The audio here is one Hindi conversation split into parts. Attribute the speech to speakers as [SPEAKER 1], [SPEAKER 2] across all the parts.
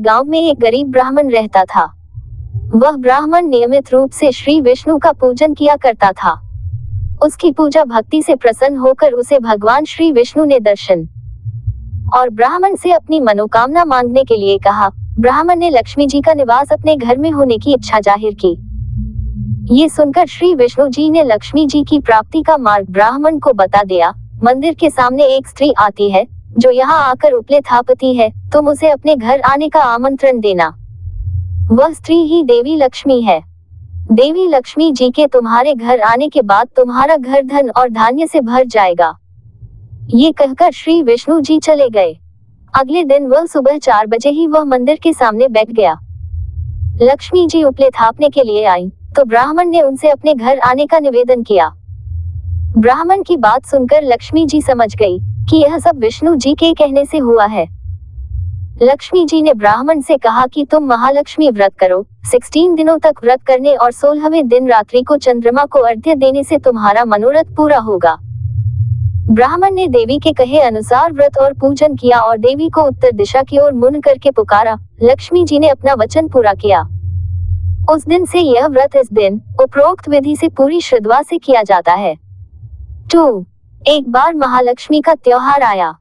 [SPEAKER 1] गांव में एक गरीब ब्राह्मण रहता था। वह ब्राह्मण नियमित रूप से श्री विष्णु का पूजन किया करता था। उसकी पूजा भक्ति से प्रसन्न होकर उसे भगवान श्री विष्णु ने दर्शन और ब्राह्मण से अपनी मनोकामना मांगने के लिए कहा। ब्राह्मण ने लक्ष्मी जी का निवास अपने घर में होने की इच्छा जाहिर की। ये सुनकर श्री विष्णु जी ने लक्ष्मी जी की प्राप्ति का मार्ग ब्राह्मण को बता दिया। मंदिर के सामने एक स्त्री आती है जो यहाँ आकर उपले थापती है, तुम उसे अपने घर आने का आमंत्रण देना। वह स्त्री ही देवी लक्ष्मी है। देवी लक्ष्मी जी के तुम्हारे घर आने के बाद तुम्हारा घर धन और धान्य से भर जाएगा। ये कहकर श्री विष्णु जी चले गए। अगले दिन वह सुबह 4 बजे ही वह मंदिर के सामने बैठ गया। लक्ष्मी जी उपले थापने के लिए आई तो ब्राह्मण ने उनसे अपने घर आने का निवेदन किया। ब्राह्मण की बात सुनकर लक्ष्मी जी समझ गई कि यह सब विष्णु जी के कहने से हुआ है। लक्ष्मी जी ने ब्राह्मण से कहा कि तुम महालक्ष्मी व्रत करो। 16 दिनों तक व्रत करने और 16वें दिन रात्रि को चंद्रमा को अर्घ्य देने से तुम्हारा मनोरथ पूरा होगा। ब्राह्मण ने देवी के कहे अनुसार व्रत और पूजन किया और देवी को उत्तर दिशा की ओर मुंह करके पुकारा। लक्ष्मी जी ने अपना वचन पूरा किया। उस दिन से यह व्रत इस दिन उपरोक्त विधि से पूरी श्रद्धा से किया जाता है। 2. एक बार महालक्ष्मी का त्योहार आया।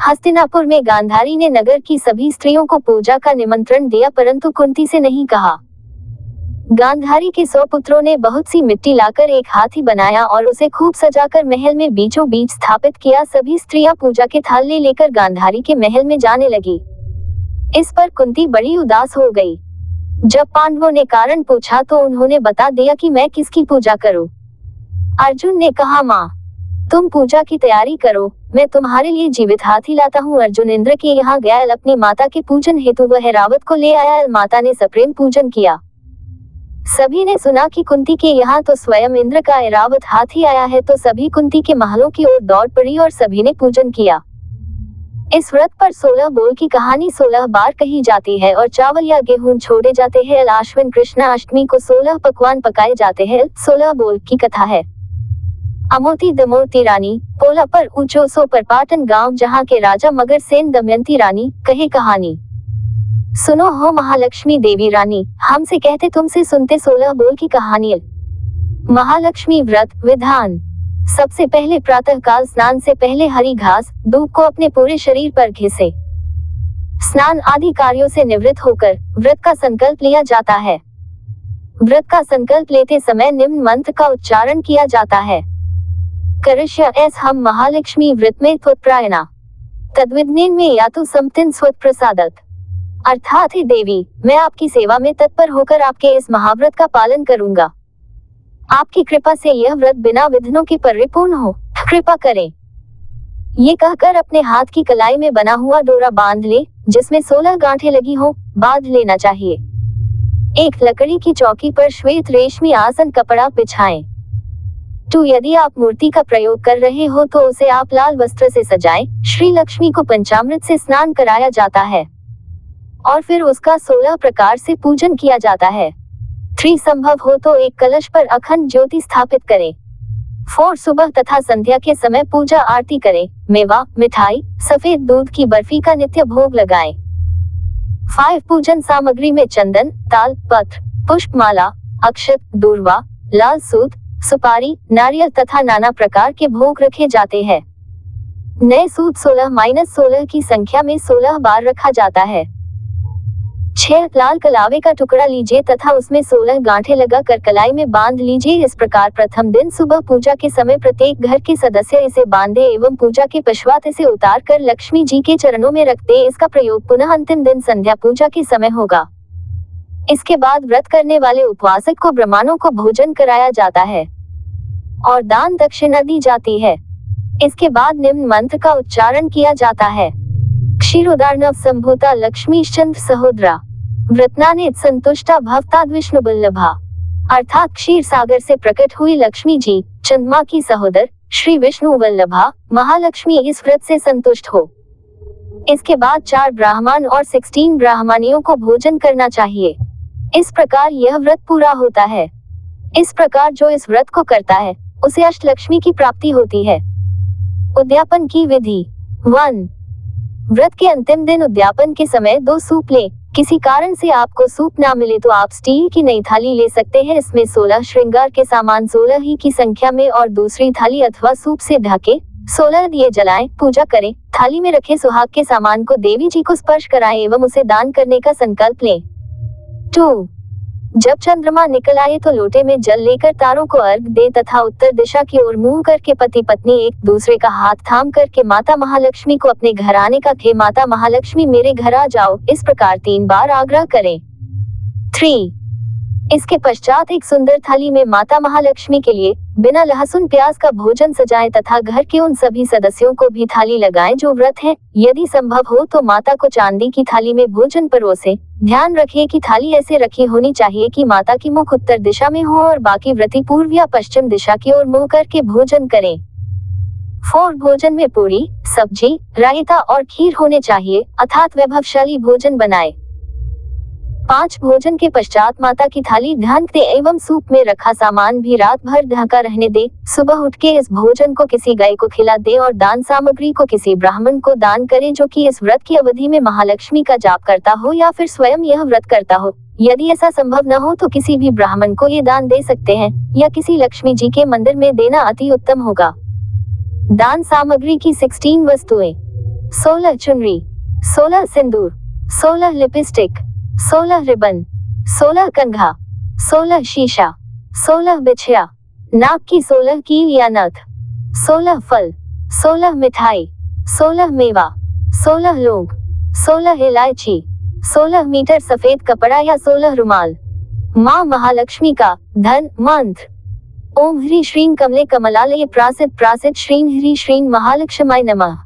[SPEAKER 1] हस्तिनापुर में गांधारी ने नगर की सभी स्त्रियों को पूजा का निमंत्रण दिया, परंतु कुंती से नहीं कहा। गांधारी के 100 पुत्रों ने बहुत सी मिट्टी लाकर एक हाथी बनाया और उसे खूब सजाकर महल में बीचों बीच स्थापित किया। सभी स्त्रियां पूजा के थाल लेकर गांधारी के महल में जाने लगी। इस पर कुंती बड़ी उदास हो गई। जब पांडवों ने कारण पूछा तो उन्होंने बता दिया कि मैं किसकी पूजा करूं। अर्जुन ने कहा, माँ तुम पूजा की तैयारी करो, मैं तुम्हारे लिए जीवित हाथी लाता हूँ। अर्जुन इंद्र के यहाँ गया। अपनी माता के पूजन हेतु वह ऐरावत को ले आया। माता ने सप्रेम पूजन किया। सभी ने सुना कि कुंती के यहाँ तो स्वयं इंद्र का ऐरावत हाथी आया है, तो सभी कुंती के महलों की ओर दौड़ पड़ी और सभी ने पूजन किया। इस व्रत पर 16 बोल की कहानी 16 बार कही जाती है और चावल या गेहूं छोड़े जाते हैं। आश्विन कृष्णा अष्टमी को 16 पकवान पकाए जाते हैं। 16 बोल की कथा है। अमोती दमोती रानी पोला पर ऊंचो सो पर पाटन गांव, जहां के राजा मगर सेन दमयंती रानी कहे कहानी। सुनो हो महालक्ष्मी देवी रानी, हमसे कहते तुमसे सुनते 16 बोल की कहानी। महालक्ष्मी व्रत विधान। सबसे पहले प्रातः काल स्नान से पहले हरी घास दूब को अपने पूरे शरीर पर घिसे। स्नान आदि कार्यों से निवृत्त होकर व्रत का संकल्प लिया जाता है। व्रत का संकल्प लेते समय निम्न मंत्र का उच्चारण किया जाता है। करिष्य एस हम महालक्ष्मी व्रत में त्वत्प्रायणा तद्विद्नेन में यातु समतिन स्वत प्रसादत। अर्थात हे देवी, मैं आपकी सेवा में तत्पर होकर आपके इस महाव्रत का पालन करूंगा। आपकी कृपा से यह व्रत बिना विघ्नों के परिपूर्ण हो, कृपा करें। ये कहकर अपने हाथ की कलाई में बना हुआ डोरा बांध ले, जिसमें 16 गांठें लगी हो, बांध लेना चाहिए। एक लकड़ी की चौकी पर श्वेत रेशमी आसन कपड़ा बिछाएं। 2. यदि आप मूर्ति का प्रयोग कर रहे हो तो उसे आप लाल वस्त्र से सजाएं। श्री लक्ष्मी को पंचामृत से स्नान कराया जाता है और फिर उसका 16 प्रकार से पूजन किया जाता है। 3. संभव हो तो एक कलश पर अखंड ज्योति स्थापित करें। 4. सुबह तथा संध्या के समय पूजा आरती करें। मेवा, मिठाई, सफेद दूध की बर्फी का नित्य भोग लगाएं। 5. पूजन सामग्री में चंदन, ताल पत्र, पुष्पमाला, अक्षत, दूर्वा, लाल सूत, सुपारी, नारियल तथा नाना प्रकार के भोग रखे जाते हैं। नए सूत 16-16 की संख्या में 16 बार रखा जाता है। 6. लाल कलावे का टुकड़ा लीजिए तथा उसमें 16 गांठें लगाकर कलाई में बांध लीजिए। इस प्रकार प्रथम दिन सुबह पूजा के समय प्रत्येक घर के सदस्य इसे बांधे एवं पूजा के पश्चात इसे उतार कर लक्ष्मी जी के चरणों में रख दे। इसका प्रयोग पुनः अंतिम दिन संध्या पूजा के समय होगा। इसके बाद व्रत करने वाले उपवासक को ब्राह्मणों को भोजन कराया जाता है और दान दक्षिणा दी जाती है। इसके बाद निम्न मंत्र का उच्चारण किया जाता है। क्षीरोदार्णव संभूता लक्ष्मीश्चंद्र सहोदरा व्रतनाने संतुष्टा भवताद विष्णु बल्लभा। अर्थात क्षीर सागर से प्रकट हुई लक्ष्मी जी, चंद्रमा की सहोदर, श्री विष्णु वल्लभा महालक्ष्मी इस व्रत से संतुष्ट हो। इसके बाद 4 ब्राह्मण और 16 ब्राह्मणियों को भोजन करना चाहिए। इस प्रकार यह व्रत पूरा होता है। इस प्रकार जो इस व्रत को करता है उसे अष्टलक्ष्मी की प्राप्ति होती है। उद्यापन की विधि। 1. व्रत के अंतिम दिन उद्यापन के समय 2 सूप लें। किसी कारण से आपको सूप ना मिले तो आप स्टील की नई थाली ले सकते हैं। इसमें 16 श्रृंगार के सामान 16 ही की संख्या में और दूसरी थाली अथवा सूप से ढके 16 दिए जलाएं, पूजा करें। थाली में रखे सुहाग के सामान को देवी जी को स्पर्श कराएं एवं उसे दान करने का संकल्प लें। 2. जब चंद्रमा निकल आए तो लोटे में जल लेकर तारों को अर्घ दे तथा उत्तर दिशा की ओर मुंह करके पति पत्नी एक दूसरे का हाथ थाम करके माता महालक्ष्मी को अपने घर आने का हे माता महालक्ष्मी मेरे घर आ जाओ, इस प्रकार 3 बार आग्रह करें। 3. इसके पश्चात एक सुंदर थाली में माता महालक्ष्मी के लिए बिना लहसुन प्याज का भोजन सजाएं तथा घर के उन सभी सदस्यों को भी थाली लगाएं जो व्रत हैं। यदि संभव हो तो माता को चांदी की थाली में भोजन परोसें। ध्यान रखिए कि थाली ऐसे रखी होनी चाहिए कि माता की मुख उत्तर दिशा में हो और बाकी व्रती पूर्व या पश्चिम दिशा की ओर मुंह करके भोजन करें। 4. भोजन में पूरी, सब्जी, रायता और खीर होने चाहिए, अर्थात वैभवशाली भोजन बनाएं। 5. भोजन के पश्चात माता की थाली ढक दे एवं सूप में रखा सामान भी रात भर ढका रहने दे। सुबह उठ के इस भोजन को किसी गाय को खिला दे और दान सामग्री को किसी ब्राह्मण को दान करें जो कि इस व्रत की अवधि में महालक्ष्मी का जाप करता हो या फिर स्वयं यह व्रत करता हो। यदि ऐसा संभव न हो तो किसी भी ब्राह्मण को ये दान दे सकते हैं या किसी लक्ष्मी जी के मंदिर में देना अति उत्तम होगा। दान सामग्री की 16 वस्तुएं: 16 चुनरी, 16 सिंदूर, 16 लिपस्टिक, 16 रिबन, 16 कंघा, 16 शीशा, 16 बिछिया, नाक की 16 कील या नथ, 16 फल, 16 मिठाई, 16 मेवा, 16 लौंग, 16 इलायची, 16 मीटर सफेद कपड़ा या 16 रुमाल। माँ महालक्ष्मी का धन मंत्र: ओम ह्री श्रीं कमले कमलालये प्रासित प्रासित श्रीं ह्री श्रीं महालक्ष्माय नमः।